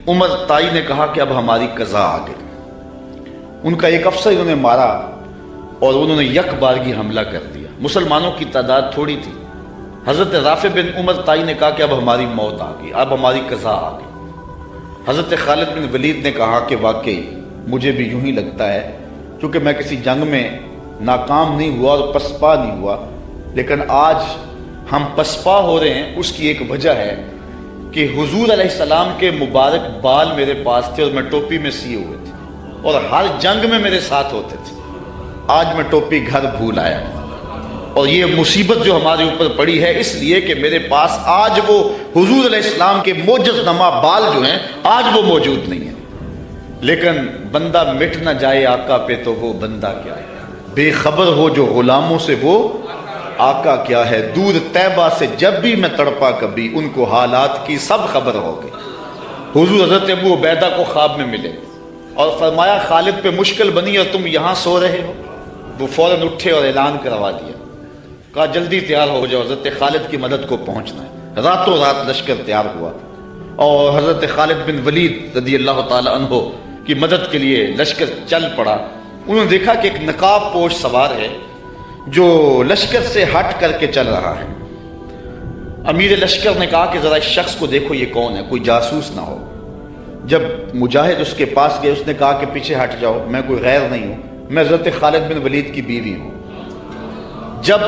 عمر تائی نے کہا کہ اب ہماری قضا آ گئی۔ ان کا ایک افسر انہوں نے مارا اور انہوں نے یک بارگی حملہ کر دیا۔ مسلمانوں کی تعداد تھوڑی تھی۔ حضرت رافع بن عمر تائی نے کہا کہ اب ہماری موت آ گئی، اب ہماری قضا آ گئی۔ حضرت خالد بن ولید نے کہا کہ واقعی مجھے بھی یوں ہی لگتا ہے، کیونکہ میں کسی جنگ میں ناکام نہیں ہوا اور پسپا نہیں ہوا، لیکن آج ہم پسپا ہو رہے ہیں۔ اس کی ایک وجہ ہے کہ حضور علیہ السلام کے مبارک بال میرے پاس تھے اور میں ٹوپی میں سیے ہوئے تھے اور ہر جنگ میں میرے ساتھ ہوتے تھے۔ آج میں ٹوپی گھر بھول آیا اور یہ مصیبت جو ہمارے اوپر پڑی ہے اس لیے کہ میرے پاس آج وہ حضور علیہ السلام کے معجز نما بال جو ہیں آج وہ موجود نہیں ہیں۔ لیکن بندہ مٹ نہ جائے آقا پہ تو وہ بندہ کیا ہے، بے خبر ہو جو غلاموں سے وہ آقا کیا ہے۔ دور طیبہ سے جب بھی میں تڑپا کبھی، ان کو حالات کی سب خبر ہو گئی۔ حضور حضرت ابو عبیدہ کو خواب میں ملے اور فرمایا خالد پہ مشکل بنی اور تم یہاں سو رہے ہو۔ وہ فوراً اٹھے اور اعلان کروا دیا، کہا جلدی تیار ہو جاؤ، حضرت خالد کی مدد کو پہنچنا ہے۔ راتوں رات لشکر تیار ہوا اور حضرت خالد بن ولید رضی اللہ تعالی عنہ کی مدد کے لیے لشکر چل پڑا۔ انہوں نے دیکھا کہ ایک نقاب پوش سوار ہے جو لشکر سے ہٹ کر کے چل رہا ہے۔ امیر لشکر نے کہا کہ ذرا اس شخص کو دیکھو یہ کون ہے، کوئی جاسوس نہ ہو۔ جب مجاہد اس کے پاس گئے اس نے کہا کہ پیچھے ہٹ جاؤ، میں کوئی غیر نہیں ہوں، میں حضرت خالد بن ولید کی بیوی ہوں۔ جب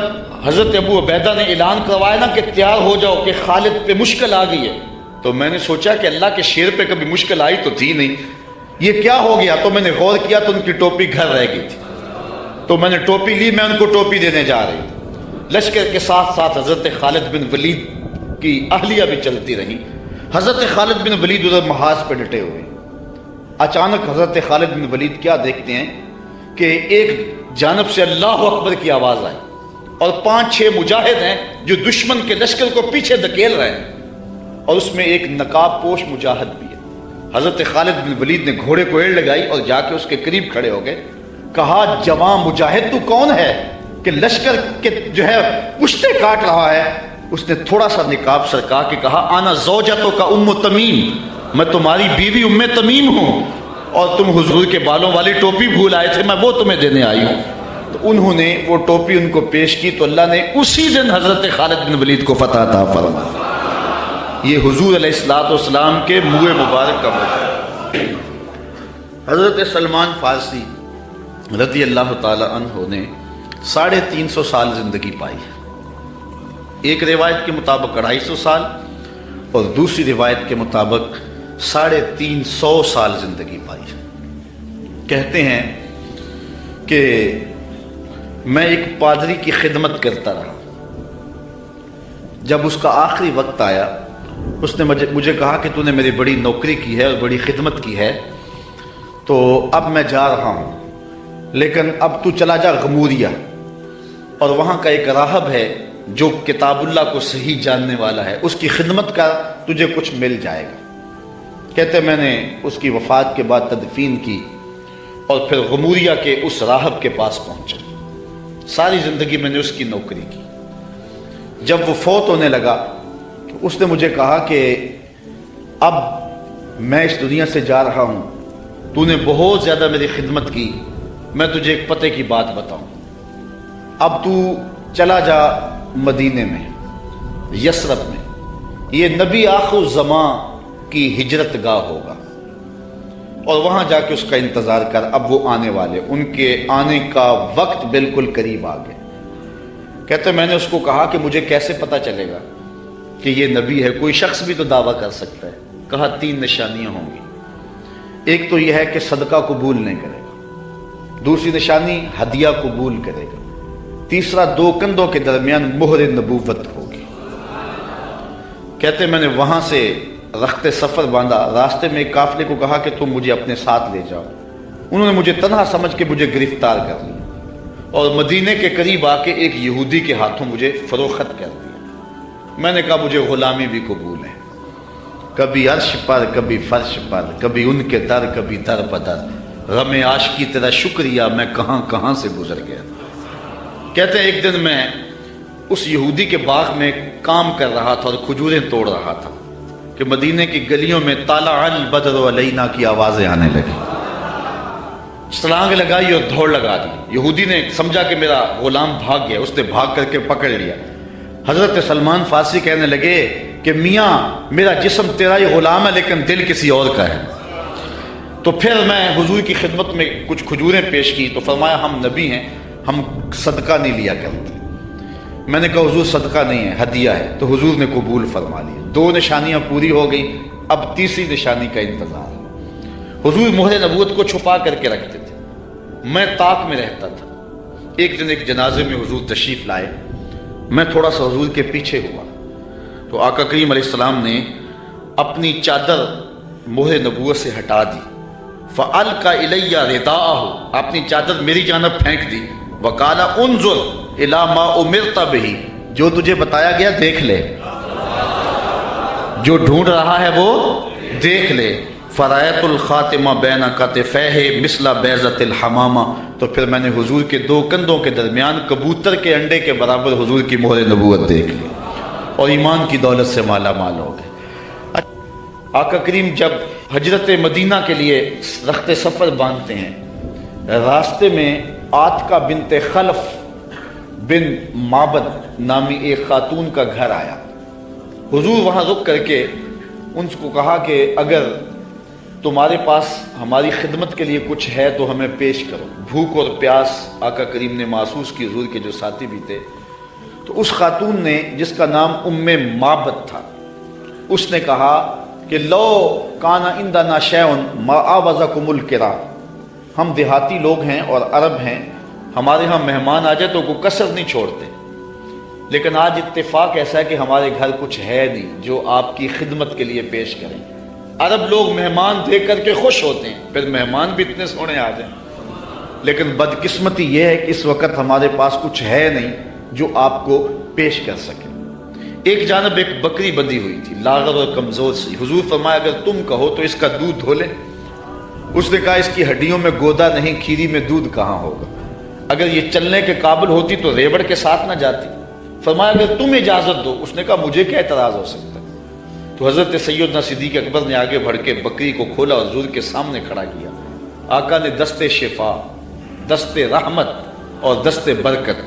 حضرت ابو عبیدہ نے اعلان کروایا نا کہ تیار ہو جاؤ کہ خالد پہ مشکل آ گئی ہے، تو میں نے سوچا کہ اللہ کے شیر پہ کبھی مشکل آئی تو تھی نہیں، یہ کیا ہو گیا؟ تو میں نے غور کیا تو ان کی ٹوپی گھر رہ گئی تھی، تو میں نے ٹوپی لی، میں ان کو ٹوپی دینے جا رہی تھی۔ لشکر کے ساتھ ساتھ حضرت خالد بن ولید کی اہلیہ بھی چلتی رہی۔ حضرت خالد بن ولید ادھر محاذ پہ ڈٹے ہوئے۔ اچانک حضرت خالد بن ولید کیا دیکھتے ہیں کہ ایک جانب سے اللہ اکبر کی آواز آئی اور 5-6 مجاہد ہیں جو دشمن کے لشکر کو پیچھے دھکیل رہے ہیں، اور اس میں ایک نقاب پوش مجاہد بھی ہے۔ حضرت خالد بن ولید نے گھوڑے کو ایڑ لگائی اور جا کے اس کے قریب کھڑے ہو گئے۔ کہا جوان مجاہد تو کون ہے کہ لشکر کے جو ہے پشتے کاٹ رہا ہے؟ اس نے تھوڑا سا نقاب سرکا کے کہا انا زوجتو کا ام تمیم، میں تمہاری بیوی ام تمیم ہوں، اور تم حضور کے بالوں والی ٹوپی بھول آئے تھے، میں وہ تمہیں دینے آئی ہوں۔ تو انہوں نے وہ ٹوپی ان کو پیش کی تو اللہ نے اسی دن حضرت خالد بن ولید کو فتح عطا فرمایا۔ یہ حضور علیہ السلام کے منہ مبارک کا وجہ۔ حضرت سلمان فارسی رضی اللہ تعالی عنہ نے 350 سال زندگی پائی ہے۔ ایک روایت کے مطابق 250 سال اور دوسری روایت کے مطابق 350 سال زندگی پائی ہے۔ کہتے ہیں کہ میں ایک پادری کی خدمت کرتا رہا، جب اس کا آخری وقت آیا اس نے مجھے کہا کہ تو نے میری بڑی نوکری کی ہے اور بڑی خدمت کی ہے، تو اب میں جا رہا ہوں، لیکن اب تو چلا جا غموریہ، اور وہاں کا ایک راہب ہے جو کتاب اللہ کو صحیح جاننے والا ہے، اس کی خدمت کا تجھے کچھ مل جائے گا۔ کہتے میں نے اس کی وفات کے بعد تدفین کی اور پھر غموریہ کے اس راہب کے پاس پہنچا۔ ساری زندگی میں نے اس کی نوکری کی۔ جب وہ فوت ہونے لگا تو اس نے مجھے کہا کہ اب میں اس دنیا سے جا رہا ہوں، تو نے بہت زیادہ میری خدمت کی، میں تجھے ایک پتے کی بات بتاؤں، اب تو چلا جا مدینے میں، یثرب میں، یہ نبی آخر الزمان کی ہجرت گاہ ہوگا، اور وہاں جا کے اس کا انتظار کر، اب وہ آنے والے، ان کے آنے کا وقت بالکل قریب آ گیا۔ کہتے میں نے اس کو کہا کہ مجھے کیسے پتہ چلے گا کہ یہ نبی ہے؟ کوئی شخص بھی تو دعویٰ کر سکتا ہے۔ کہا 3 نشانیاں ہوں گی، ایک تو یہ ہے کہ صدقہ قبول نہیں کرے گا، دوسری نشانی ہدیہ قبول کرے گا، تیسرا 2 کندھوں کے درمیان مہر نبوت ہوگی۔ کہتے میں نے وہاں سے رخت سفر باندھا، راستے میں ایک قافلے کو کہا کہ تم مجھے اپنے ساتھ لے جاؤ۔ انہوں نے مجھے تنہا سمجھ کے مجھے گرفتار کر لیا اور مدینے کے قریب آ کے ایک یہودی کے ہاتھوں مجھے فروخت کر دیا۔ میں نے کہا مجھے غلامی بھی قبول ہے، کبھی عرش پر کبھی فرش پر، کبھی ان کے در کبھی در بدر، غم عاشقی تیرا شکریہ میں کہاں کہاں سے گزر گیا۔ کہتے ہیں ایک دن میں اس یہودی کے باغ میں کام کر رہا تھا اور کھجوریں توڑ رہا تھا کہ کہ مدینے کی گلیوں میں طالع البدر علینا کی آوازیں آنے لگی. چھلانگ لگائی اور دوڑ لگا دی. یہودی نے سمجھا کہ میرا غلام بھاگ گیا، اس نے بھاگ کر کے پکڑ لیا. حضرت سلمان فارسی کہنے لگے کہ میاں میرا جسم تیرا ہی غلام ہے لیکن دل کسی اور کا ہے. تو پھر میں حضور کی خدمت میں کچھ کھجوریں پیش کی تو فرمایا ہم نبی ہیں، ہم صدقہ نہیں لیا کرتے. میں نے کہا حضور صدقہ نہیں ہے، ہدیہ ہے. تو حضور نے قبول فرما لیا. 2 نشانیاں پوری ہو گئیں، اب تیسری نشانی کا انتظار. حضور مہر نبوت کو چھپا کر کے رکھتے تھے. میں طاق میں رہتا تھا. ایک دن ایک جنازے میں حضور تشریف لائے. میں تھوڑا سا حضور کے پیچھے ہوا تو آقا کریم علیہ السلام نے اپنی چادر مہر نبوت سے ہٹا دی. فَأَلْقَى إِلَيَّ رِدَاءَهُ، اپنی چادر میری جانب پھینک دی. وَقَالَ انظر إِلَى مَا أُمِرْتَ بِهِ، جو تجھے بتایا گیا دیکھ لے، جو ڈھونڈ رہا ہے وہ دیکھ لے. فَرَأَيْتُ الْخَاتِمَ بَيْنَ كَتِفَيْهِ مِثْلَ بَيْضَةِ الْحَمَامَةِ، تو پھر میں نے حضور کے 2 کندھوں کے درمیان کبوتر کے انڈے کے برابر حضور کی مہر نبوت دیکھ لی اور ایمان کی دولت سے مالا مال ہو گئے. آقا کریم جب ہجرت مدینہ کے لیے رخت سفر باندھتے ہیں، راستے میں آتکا بنت خلف بن معبد نامی ایک خاتون کا گھر آیا. حضور وہاں رک کر کے ان کو کہا کہ اگر تمہارے پاس ہماری خدمت کے لیے کچھ ہے تو ہمیں پیش کرو. بھوک اور پیاس آقا کریم نے محسوس کی. حضور کے جو ساتھی بھی تھے، تو اس خاتون نے جس کا نام معبد تھا، اس نے کہا کہ لو کانا عندنا شیء ما آوزکم الکرام، ہم دیہاتی لوگ ہیں اور عرب ہیں، ہمارے ہاں مہمان آ جائے تو کوئی کسر نہیں چھوڑتے، لیکن آج اتفاق ایسا ہے کہ ہمارے گھر کچھ ہے نہیں جو آپ کی خدمت کے لیے پیش کریں. عرب لوگ مہمان دیکھ کر کے خوش ہوتے ہیں، پھر مہمان بھی اتنے سونے آ جائیں، لیکن بدقسمتی یہ ہے کہ اس وقت ہمارے پاس کچھ ہے نہیں جو آپ کو پیش کر سکے. ایک جانب ایک بکری بندھی ہوئی تھی، لاغر اور کمزور سی. حضور فرمایا اگر تم کہو تو اس کا دودھ دھو لیں. اس نے کہا اس کی ہڈیوں میں گودا نہیں، کھیری میں دودھ کہاں ہوگا. اگر یہ چلنے کے قابل ہوتی تو ریوڑ کے ساتھ نہ جاتی. فرمایا اگر تم اجازت دو. اس نے کہا مجھے کیا اعتراض ہو سکتا ہے. تو حضرت سیدنا صدیق اکبر نے آگے بڑھ کے بکری کو کھولا اور حضور کے سامنے کھڑا کیا. آقا نے دست شفا، دست رحمت اور دست برکت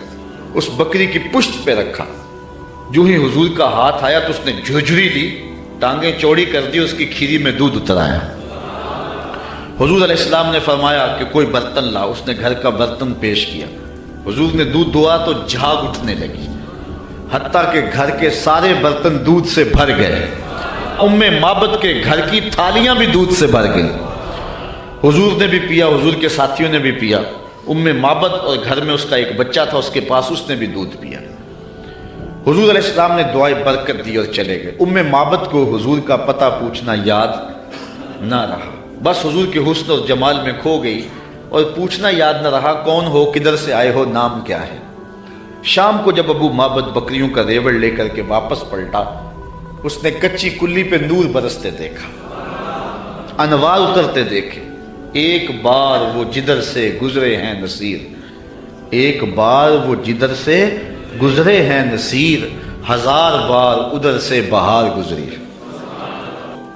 اس بکری کی پشت پہ رکھا. جو ہی حضور کا ہاتھ آیا تو اس نے جھجری لی، ٹانگیں چوڑی کر دی، اس کی کھیری میں دودھ اترایا. حضور علیہ السلام نے فرمایا کہ کوئی برتن لا. اس نے گھر کا برتن پیش کیا. حضور نے دودھ دعا تو جھاگ اٹھنے لگی، حتیٰ کہ گھر کے سارے برتن دودھ سے بھر گئے. معبد کے گھر کی تھالیاں بھی دودھ سے بھر گئی. حضور نے بھی پیا، حضور کے ساتھیوں نے بھی پیا. معبد اور گھر میں اس کا ایک بچہ تھا اس کے پاس، اس نے بھی دودھ پیا. حضور علیہ السلام نے دعائے برکت دی اور چلے گئے. معبد کو حضور کا پتہ پوچھنا یاد نہ رہا، بس حضور کے حسن اور جمال میں کھو گئی اور پوچھنا یاد نہ رہا کون ہو، کدھر سے آئے ہو، نام کیا ہے. شام کو جب معبد بکریوں کا ریوڑ لے کر کے واپس پلٹا، اس نے کچی کلی پہ نور برستے دیکھا، انوار اترتے دیکھے. ایک بار وہ جدھر سے گزرے ہیں نصیر، ایک بار وہ جدھر سے گزرے ہیں نصیر، 1000 بار ادھر سے بہار گزری.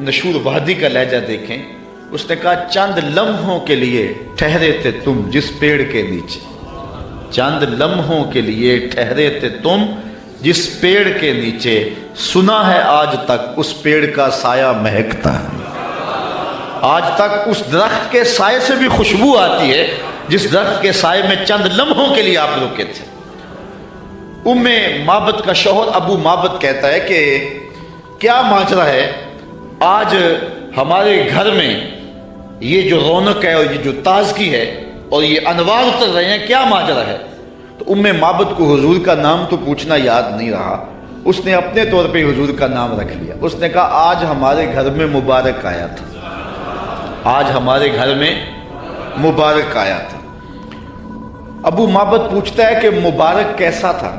نشور وحدی کا لہجہ دیکھیں. اس نے کہا چند لمحوں کے لیے ٹھہرے تھے تم جس پیڑ کے نیچے، چند لمحوں کے لیے ٹھہرے تھے تم جس پیڑ کے نیچے، سنا ہے آج تک اس پیڑ کا سایہ مہکتا ہے. آج تک اس درخت کے سائے سے بھی خوشبو آتی ہے جس درخت کے سائے میں چند لمحوں کے لیے آپ رکے تھے. معبد کا شوہر معبد کہتا ہے کہ کیا ماجرا ہے، آج ہمارے گھر میں یہ جو رونق ہے اور یہ جو تازگی ہے اور یہ انوار اتر رہے ہیں، کیا ماجرا ہے. تو معبد کو حضور کا نام تو پوچھنا یاد نہیں رہا. اس نے اپنے طور پہ حضور کا نام رکھ لیا. اس نے کہا آج ہمارے گھر میں مبارک آیا تھا، آج ہمارے گھر میں مبارک آیا تھا. معبد پوچھتا ہے کہ مبارک کیسا تھا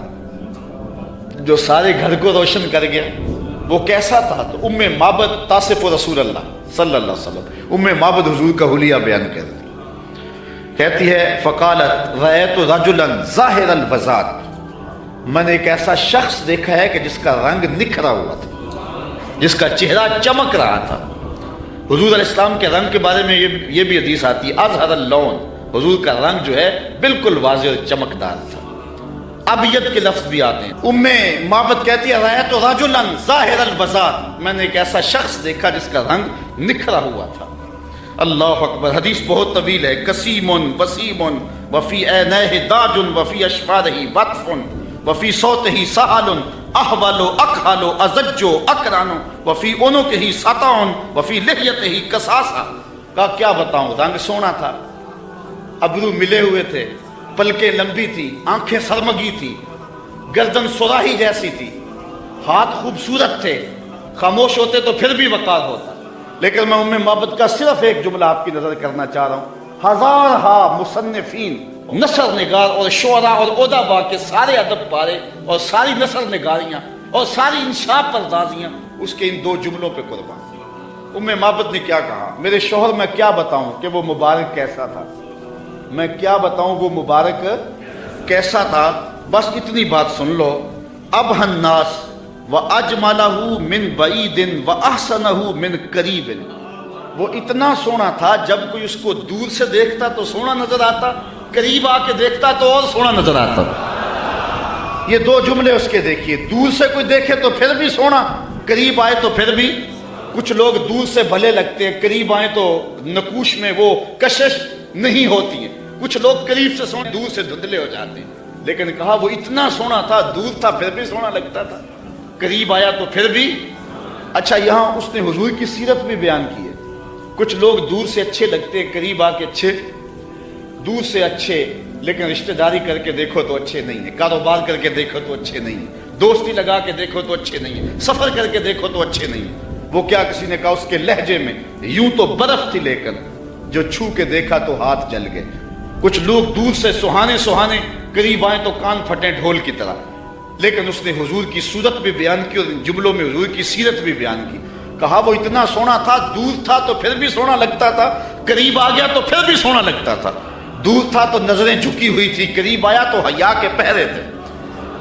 جو سارے گھر کو روشن کر گیا، وہ کیسا تھا. تو معبد تاصف رسول اللہ صلی اللہ علیہ وسلم، معبد حضور کا حلیہ بیان کر دی. کہتی ہے فقالت رأیت رجلا ظاہر البذات، میں نے ایک ایسا شخص دیکھا ہے کہ جس کا رنگ نکھرا ہوا تھا، جس کا چہرہ چمک رہا تھا۔ حضور علیہ السلام کے رنگ کے بارے میں یہ بھی حدیث آتی ہے، اظہر اللون، حضور کا رنگ جو ہے بالکل واضح اور چمکدار تھا۔ ابیض کے لفظ بھی آتے ہیں۔ ام معبد کہتی ہے رأیت رجلا ظاہر البزاط، میں نے ایک ایسا شخص دیکھا جس کا رنگ نکھرا ہوا تھا۔ اللہ اکبر، حدیث بہت طویل ہے۔ کسیم وسیم وفی عینیہ داج وفی اشفارہ وطف وفی صوتہ سہل احول اکحل ازج اکران وفی عنقہ سطع وفی لحیتہ کساسہ۔ کہا کیا بتاؤں، رنگ سونا تھا، ابرو ملے ہوئے تھے، پلکیں لمبی تھی، آنکھیں سرمگی تھی، گردن سراہی جیسی تھی، ہاتھ خوبصورت تھے، خاموش ہوتے تو پھر بھی وقار ہوتا۔ لیکن میں ام معبد کا صرف ایک جملہ آپ کی نظر کرنا چاہ رہا ہوں۔ ہزارہا مصنفین، نثر نگار اور شعراء اور ادبا کے سارے ادب پارے اور ساری نثر نگاریاں اور ساری انشاء پردازیاں اس کے ان دو جملوں پہ قربان۔ ام معبد نے کیا کہا، میرے شوہر میں کیا بتاؤں کہ وہ مبارک کیسا تھا، میں کیا بتاؤں وہ مبارک کیسا تھا، بس اتنی بات سن لو۔ ابہ الناس وَأَجْمَلَهُ مِنْ بَعِيدٍ وَأَحْسَنَهُ مِنْ قَرِيبٍ، وہ اتنا سونا تھا جب کوئی اس کو دور سے دیکھتا تو سونا نظر آتا، قریب آ کے دیکھتا تو اور سونا نظر آتا۔ یہ دو جملے اس کے دیکھیے، دور سے کوئی دیکھے تو پھر بھی سونا، قریب آئے تو پھر بھی۔ کچھ لوگ دور سے بھلے لگتے ہیں، قریب آئے تو نقوش میں وہ کشش نہیں ہوتی ہے، کچھ لوگ قریب سے سونے دور سے دھندلے ہو جاتے ہیں۔ لیکن کہا وہ اتنا سونا تھا، دور تھا پھر بھی سونا لگتا تھا، قریب آیا تو پھر بھی۔ اچھا یہاں اس نے حضور کی سیرت بھی بیان کی ہے۔ کچھ لوگ دور سے اچھے لگتے ہیں، قریب آ کے اچھے، دور سے اچھے لیکن رشتہ داری کر کے دیکھو تو اچھے نہیں ہیں، کاروبار کر کے دیکھو تو اچھے نہیں ہیں، دوستی لگا کے دیکھو تو اچھے نہیں ہیں، سفر کر کے دیکھو تو اچھے نہیں ہیں۔ وہ کیا، کسی نے کہا اس کے لہجے میں یوں تو برف تھی لیکن جو چھو کے دیکھا تو ہاتھ جل گئے۔ کچھ لوگ دور سے سہانے سہانے، قریب آئیں تو کان پھٹیں ڈھول کی طرح۔ لیکن اس نے حضور کی صورت بھی بیان کی اور ان جملوں میں حضور کی سیرت بھی بیان کی۔ کہا وہ اتنا سونا تھا، دور تھا تو پھر بھی سونا لگتا تھا، قریب آ گیا تو پھر بھی سونا لگتا تھا۔ دور تھا تو نظریں جھکی ہوئی تھی، قریب آیا تو حیا کے پہرے تھے۔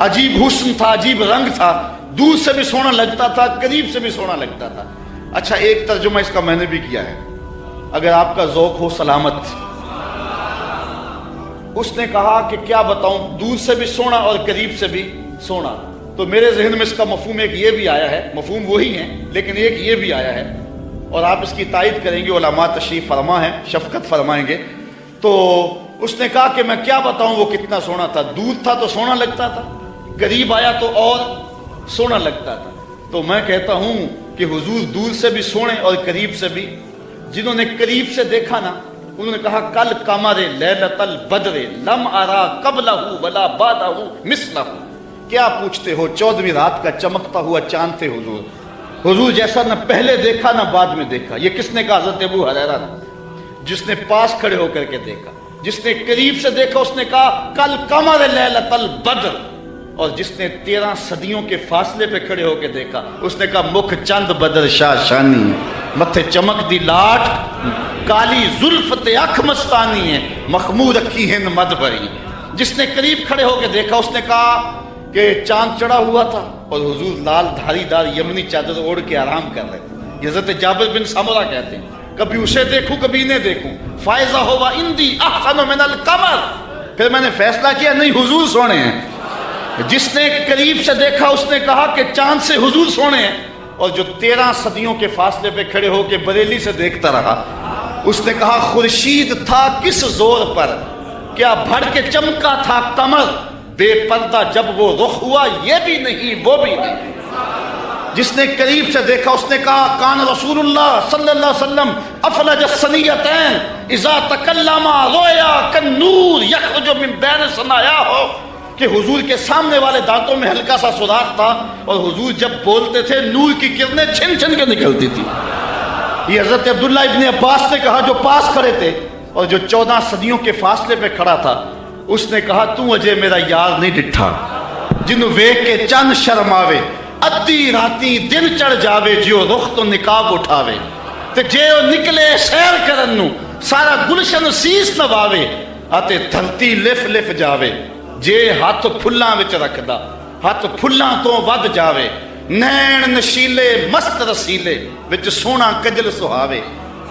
عجیب حسن تھا، عجیب رنگ تھا، دور سے بھی سونا لگتا تھا، قریب سے بھی سونا لگتا تھا۔ اچھا ایک ترجمہ اس کا میں نے بھی کیا ہے، اگر آپ کا ذوق ہو سلامت۔ اس نے کہا کہ کیا بتاؤں، دور سے بھی سونا اور قریب سے بھی سونا۔ تو میرے ذہن میں اس کا مفہوم ایک یہ بھی آیا ہے، مفہوم وہی ہے لیکن ایک یہ بھی آیا ہے، اور آپ اس کی تائید کریں گے، علماء تشریف فرما ہے، شفقت فرمائیں گے۔ تو اس نے کہا کہ میں کیا بتاؤں وہ کتنا سونا تھا، دور تھا تو سونا لگتا تھا، قریب آیا تو اور سونا لگتا تھا۔ تو میں کہتا ہوں کہ حضور دور سے بھی سونے اور قریب سے بھی۔ جنہوں نے قریب سے دیکھا نا، انہوں نے کہا کل قمر لیلۃ البدر لم ارا قبلہ ولا بعدہ مثلہ۔ کیا پوچھتے ہو، 14ویں رات کا چمکتا ہوا چاند تھے حضور، حضور جیسا نہ پہلے دیکھا نہ بعد میں دیکھا۔ یہ کس نے کہا؟ حضرت ابو ہریرہ نے، جس نے پاس کھڑے ہو کر کے دیکھا۔ جس نے قریب سے دیکھا اس نے کہا کل قمر لیلۃ البدر، اور جس نے 13 صدیوں کے فاصلے پہ کھڑے ہو کے دیکھا اس نے کہا مکھ چند بدر شاہ شانی، متھے چمک دی لاٹ کالی زلف تے اکھ مستانی ہے، مخمور رکھی ہند مد بھری۔ جس نے قریب کھڑے ہو کے دیکھا اس نے کہا کہ چاند چڑھا ہوا تھا اور حضور لال دھاری دار یمنی چادر اوڑھ کے آرام کر رہے تھے۔ حضرت جابر بن سمرہ کہتے ہیں کبھی اسے دیکھوں کبھی انہیں دیکھوں، فائزہ ہوا اندی احسن من القمر، پھر میں نے فیصلہ کیا نہیں حضور سونے ہیں۔ جس نے قریب سے دیکھا اس نے کہا کہ چاند سے حضور سونے ہیں، اور جو 13 صدیوں کے فاصلے پہ کھڑے ہو کے بریلی سے دیکھتا رہا اس نے کہا خورشید تھا کس زور پر، کیا بھڑ کے چمکا تھا قمر، بے پردہ جب وہ رخ ہوا یہ بھی نہیں وہ بھی نہیں۔ جس نے قریب سے دیکھا اس نے کہا کان رسول اللہ صلی اللہ علیہ وسلم افلج الثنیتین اذا تکلم رویا کالنور یخرج من بین ثنایاہ، کہ حضور کے سامنے والے دانتوں میں ہلکا سا سوراخ تھا اور حضور جب بولتے تھے نور کی کرنیں چھن چھن کے نکلتی تھی۔ یہ حضرت عبداللہ ابن عباس نے کہا جو پاس کھڑے تھے اور جو 14 صدیوں کے فاصلے پہ کھڑا تھا، اس نے کہا تو اجے میرا یار نہیں ڈٹھا، جنوں ویکھ کے چند شرماوے، ادھی راتی دن چڑھ جاوے، جیو رخ تو نقاب اٹھاوے، تے جے او نکلے سیر کرن نو سارا گلشن سیس نواوے، اتے دھرتی لف لف جاوے، جے ہاتھ پھلاں وچ رکھدا ہاتھ پھلاں تو ود جاوے، نین نشیلے مست رسیلے وچ سونا کجل سہاوے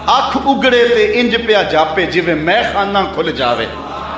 اکھ اگڑے تے انج پیا جاپے جویں میں خانہ کھل جاوے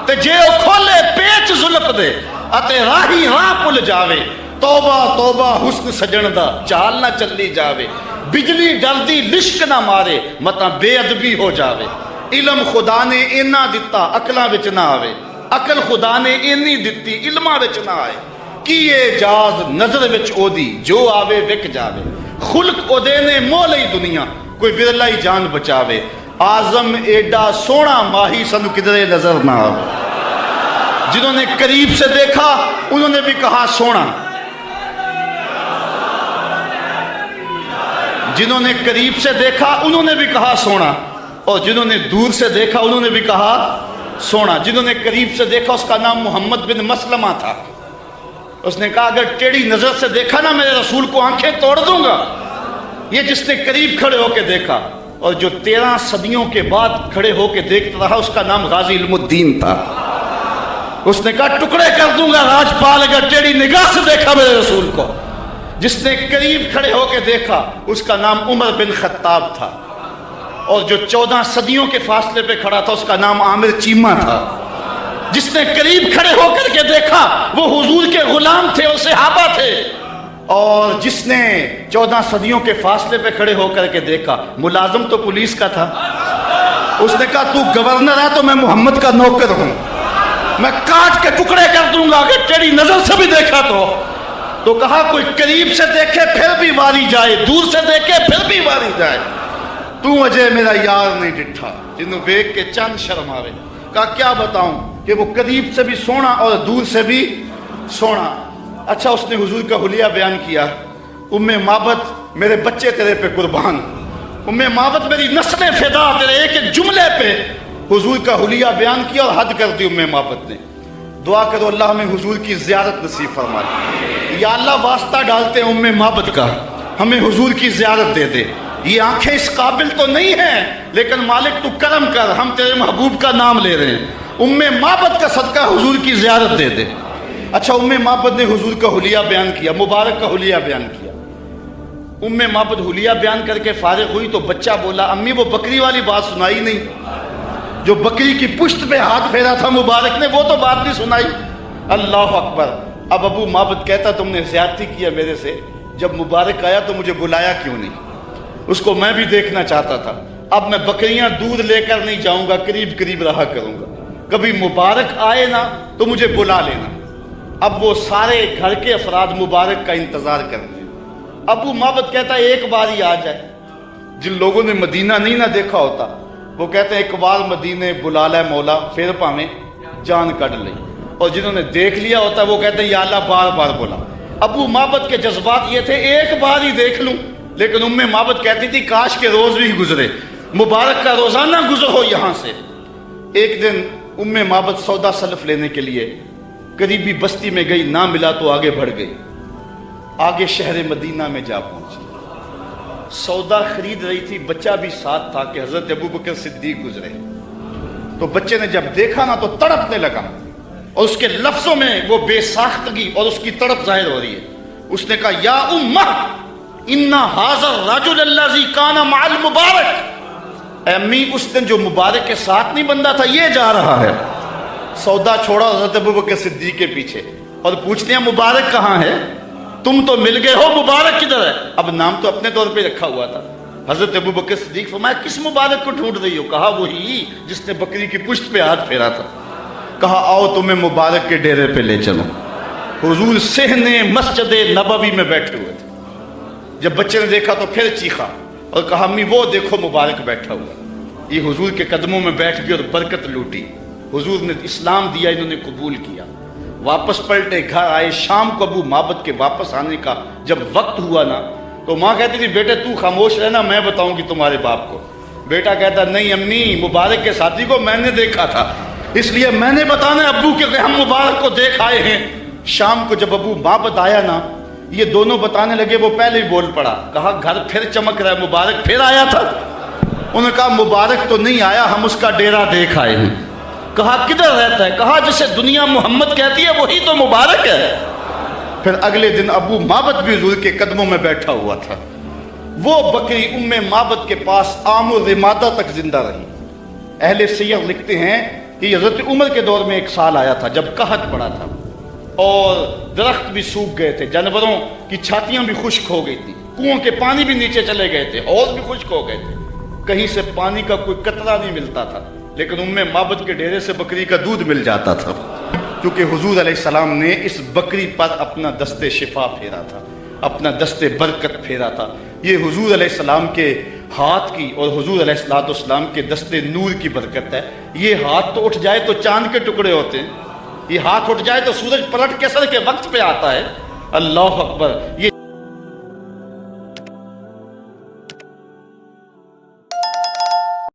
تے جے او کھولے پیچ زلف دے اتے راہی راہ پل جاوے توبہ توبہ حسن سجن دا چال نہ چلی جاوے بجلی ڈردی لشک نہ مارے متا بے ادبی ہو جاوے علم خدا نے اینا دتا عقلاں وچ نہ آوے عقل خدا نے اینی دتی علماں وچ نہ آئے کیے جاز نظر وچ او دی جو آوے وک جاوے خلق او دے نے مولئی دنیا کوئی ورلائی جان بچاوے آزم ایڈا سونا ماہی سنو کدرے نظر نہ آوے جنہوں نے قریب سے دیکھا انہوں نے بھی کہا سونا جنہوں نے قریب سے دیکھا انہوں نے بھی کہا سونا اور جنہوں نے دور سے دیکھا انہوں نے بھی کہا سونا جنہوں نے قریب سے دیکھا اس کا نام محمد بن مسلمہ تھا اس نے کہا اگر ٹیڑھی نظر سے دیکھا نا میرے رسول کو آنکھیں توڑ دوں گا یہ جس نے قریب کھڑے ہو کے دیکھا اور جو 13 صدیوں کے بعد کھڑے ہو کے دیکھتا رہا اس کا نام غازی علم الدین تھا اس نے کہا ٹکڑے کر دوں گا راجپال اگر ٹیڑھی نگاہ سے دیکھا میرے رسول کو جس نے قریب کھڑے ہو کے دیکھا اس کا نام عمر بن خطاب تھا اور جو 14 صدیوں کے فاصلے پہ کھڑا تھا اس کا نام عامر چیمہ تھا جس نے قریب کھڑے ہو کر کے دیکھا وہ حضور کے غلام تھے اور صحابہ تھے اور جس نے 14 صدیوں کے فاصلے پہ کھڑے ہو کر کے دیکھا ملازم تو پولیس کا تھا اس نے کہا تو گورنر ہے تو میں محمد کا نوکر ہوں میں کاٹ کے ٹکڑے کر دوں گا اگر تیری نظر سے بھی دیکھا تو کہا کوئی قریب سے دیکھے پھر بھی واری جائے دور سے دیکھے پھر بھی واری جائے تو اجے میرا یار نہیں ڈٹھا جنہوں دیکھ کے چند شرم آوے کہا کیا بتاؤں کہ وہ قریب سے بھی سونا اور دور سے بھی سونا اچھا اس نے حضور کا حلیہ بیان کیا ام مابت میرے بچے تیرے پہ قربان ام مابت میری نسلیں فدا تیرے ایک ایک جملے پہ حضور کا حلیہ بیان کیا اور حد کر دی ام مابت نے دعا کرو اللہ ہمیں حضور کی زیارت نصیب فرما دے یا اللہ واسطہ ڈالتے ہیں ام مابت کا ہمیں حضور کی زیارت دے دے یہ آنکھیں اس قابل تو نہیں ہیں لیکن مالک تو کرم کر ہم تیرے محبوب کا نام لے رہے ہیں ام مابت کا صدقہ حضور کی زیارت دے دے اچھا ام مابت نے حضور کا حلیہ بیان کیا مبارک کا حلیہ بیان کیا ام مابت حلیہ بیان کر کے فارغ ہوئی تو بچہ بولا امی وہ بکری والی بات سنائی نہیں جو بکری کی پشت پہ ہاتھ پھیرا تھا مبارک نے وہ تو بات نہیں سنائی اللہ اکبر اب ابو مابت کہتا تم نے زیادتی کیا میرے سے جب مبارک آیا تو مجھے بلایا کیوں نہیں اس کو میں بھی دیکھنا چاہتا تھا اب میں بکریاں دودھ لے کر نہیں جاؤں گا قریب قریب رہا کروں گا کبھی مبارک آئے نا تو مجھے بلا لینا اب وہ سارے گھر کے افراد مبارک کا انتظار کرتے ہیں ابو مابت کہتا ہے ایک بار ہی آ جائے جن لوگوں نے مدینہ نہیں نہ دیکھا ہوتا وہ کہتے ہیں ایک بار مدینے بلا لے مولا پھر پاویں جان کٹ لئی اور جنہوں نے دیکھ لیا ہوتا وہ کہتے ہیں یا اللہ بار بار بلا ابو مابت کے جذبات یہ تھے ایک بار ہی دیکھ لوں لیکن ام مابت کہتی تھی کاش کے روز بھی گزرے مبارک کا روزانہ گزر ہو یہاں سے ایک دن ام مابت سودا سلف لینے کے لیے قریبی بستی میں گئی نہ ملا تو آگے بڑھ گئی آگے شہر مدینہ میں جا پہنچی سودا خرید رہی تھی بچہ بھی ساتھ تھا کہ حضرت ابوبکر صدیق گزرے تو بچے نے جب دیکھا نا تو تڑپنے لگا اور اس کے لفظوں میں وہ بے ساختگی اور اس کی تڑپ ظاہر ہو رہی ہے اس نے کہا یا امہ اِنَّ هَذَا الرَّجُلَ الَّذِي كَانَ مَعَ الْمُبَارَكِ اے امی اس دن جو مبارک کے ساتھ نہیں بندہ تھا یہ جا رہا ہے سودا چھوڑا حضرت ابوبکر صدیق کے پیچھے اور پوچھتے ہیں مبارک کہاں ہے تم تو مل گئے ہو مبارک کدھر ہے اب نام تو اپنے طور پہ رکھا ہوا تھا حضرت ابوبکر صدیق فرمایا کس مبارک کو ڈھونڈ رہی ہو کہا وہی جس نے بکری کی پشت پہ ہاتھ پھیرا تھا کہا آؤ تمہیں مبارک کے ڈیرے پہ لے چلو حضور صحن مسجد نبوی میں بیٹھے ہوئے تھے جب بچے نے دیکھا تو پھر چیخا اور کہا امی وہ دیکھو مبارک بیٹھا ہوا یہ حضور کے قدموں میں بیٹھ گئی اور برکت لوٹی حضور نے اسلام دیا انہوں نے قبول کیا واپس پلٹے گھر آئے شام کو ابو مابت کے واپس آنے کا جب وقت ہوا نا تو ماں کہتی تھی بیٹے تو خاموش رہنا میں بتاؤں گی تمہارے باپ کو بیٹا کہتا نہیں امی مبارک کے ساتھی کو میں نے دیکھا تھا اس لیے میں نے بتانا ابو کہ ہم مبارک کو دیکھ آئے ہیں شام کو جب ابو مابت آیا نا یہ دونوں بتانے لگے وہ پہلے ہی بول پڑا کہا گھر پھر چمک رہا ہے مبارک پھر آیا تھا انہوں نے کہا مبارک تو نہیں آیا ہم اس کا ڈیرا دیکھ آئے ہیں کہا کدھر رہتا ہے کہا جسے دنیا محمد کہتی ہے وہی تو مبارک ہے پھر اگلے دن ابو معبد بھی حضور کے قدموں میں بیٹھا ہوا تھا. وہ بکری ام معبد کے پاس عام و رمادہ تک زندہ رہی. اہل سیر لکھتے ہیں کہ حضرت عمر کے دور میں ایک سال آیا تھا جب قحط پڑا تھا اور درخت بھی سوکھ گئے تھے، جانوروں کی چھاتیاں بھی خشک ہو گئی تھی، کنووں کے پانی بھی نیچے چلے گئے تھے، حوض بھی خشک ہو گئے تھے، کہیں سے پانی کا کوئی قطرہ نہیں ملتا تھا. لیکن ام معبد کے ڈیرے سے بکری کا دودھ مل جاتا تھا، کیونکہ حضور علیہ السلام نے اس بکری پر اپنا دست شفا پھیرا تھا، اپنا دست برکت پھیرا تھا. یہ حضور علیہ السلام کے ہاتھ کی اور حضور علیہ السلام کے دست نور کی برکت ہے. یہ ہاتھ تو اٹھ جائے تو چاند کے ٹکڑے ہوتے ہیں، یہ ہاتھ اٹھ جائے تو سورج پلٹ کے سر کے وقت پہ آتا ہے. اللہ اکبر. یہ